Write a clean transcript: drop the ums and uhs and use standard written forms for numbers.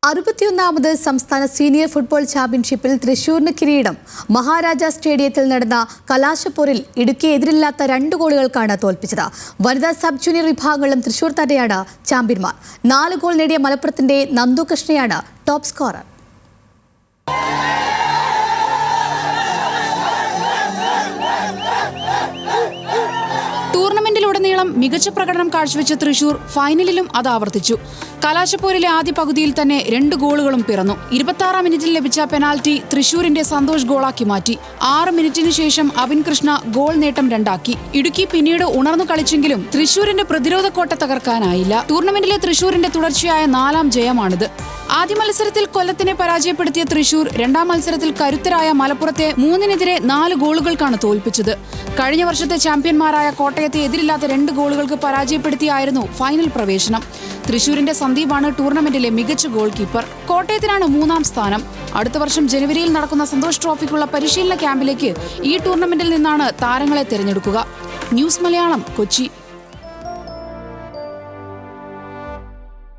61ാമത് സംസ്ഥാന senior football ചാമ്പ്യൻഷിപ്പിൽ തൃശൂരിന് കിരീടം. മഹാരാജ സ്റ്റേഡിയത്തിൽ നടന്ന കലാശപ്പോരിൽ ഇടുക്കി എതിരില്ലാത്ത 2 ഗോളുകൾക്കാണ് തോൽപ്പിച്ചത്. വനിതാ സബ് ജൂനിയർ വിഭാഗങ്ങളിലും തൃശൂർ തന്നെയാണ് ചാമ്പ്യന്മാർ. 4 ഗോൾ നേടിയ മലപ്പുറത്തിന്റെ നന്ദു കൃഷ്ണയാണ് ടോപ്പ് സ്കോറർ. ടൂർണമെന്റിലുടനീളം മികച്ച പ്രകടനം കാഴ്ചവെച്ച തൃശൂർ ഫൈനലിലും അത് ആവർത്തിച്ചു. കലാശപ്പോരിലെ ആദ്യ പകുതിയിൽ തന്നെ 2 ഗോളുകളും പിറന്നു. 26ാം മിനിറ്റിൽ ലഭിച്ച പെനാൽറ്റി തൃശൂരിന്റെ സന്തോഷ് ഗോളാക്കി മാറ്റി. 6 മിനിറ്റിന് ശേഷം അവിൻ കൃഷ്ണ ഗോൾ നേട്ടം 2ആക്കി. ഇടുക്കി പിന്നീട് ഉണർന്നു കളിച്ചെങ്കിലും തൃശൂരിന്റെ പ്രതിരോധ കോട്ട തകർക്കാനായില്ല. ടൂർണമെന്റിലെ തൃശൂരിന്റെ തുടർച്ചയായ 4ാം ജയമാണിത്. ആദ്യ മത്സരത്തിൽ കൊല്ലത്തിനെ പരാജയപ്പെടുത്തിയ തൃശൂർ 2ാം മത്സരത്തിൽ കരുത്തരായ മലപ്പുറത്തെ 3-നെതിരെ 4 ഗോളുകൾക്കാണ് തോൽപ്പിച്ചത്. കഴിഞ്ഞ വർഷത്തെ ചാമ്പ്യന്മാരായ കോട്ടയത്തെ എതിരില്ലാത്ത 2 ഗോളുകൾക്ക് പരാജയപ്പെടുത്തിയായിരുന്നു ഫൈനൽ പ്രവേശനം. തൃശൂരിന്റെ സന്ദീപാണ് ടൂർണമെന്റിലെ മികച്ച ഗോൾ കീപ്പർ. കോട്ടയത്തിനാണ് 3ാം സ്ഥാനം. അടുത്ത വർഷം ജനുവരിയിൽ നടക്കുന്ന സന്തോഷ് ട്രോഫിക്കുള്ള പരിശീലന ക്യാമ്പിലേക്ക് ഈ ടൂർണമെന്റിൽ നിന്നാണ് താരങ്ങളെ തിരഞ്ഞെടുക്കുക. ന്യൂസ് മലയാളം, കൊച്ചി.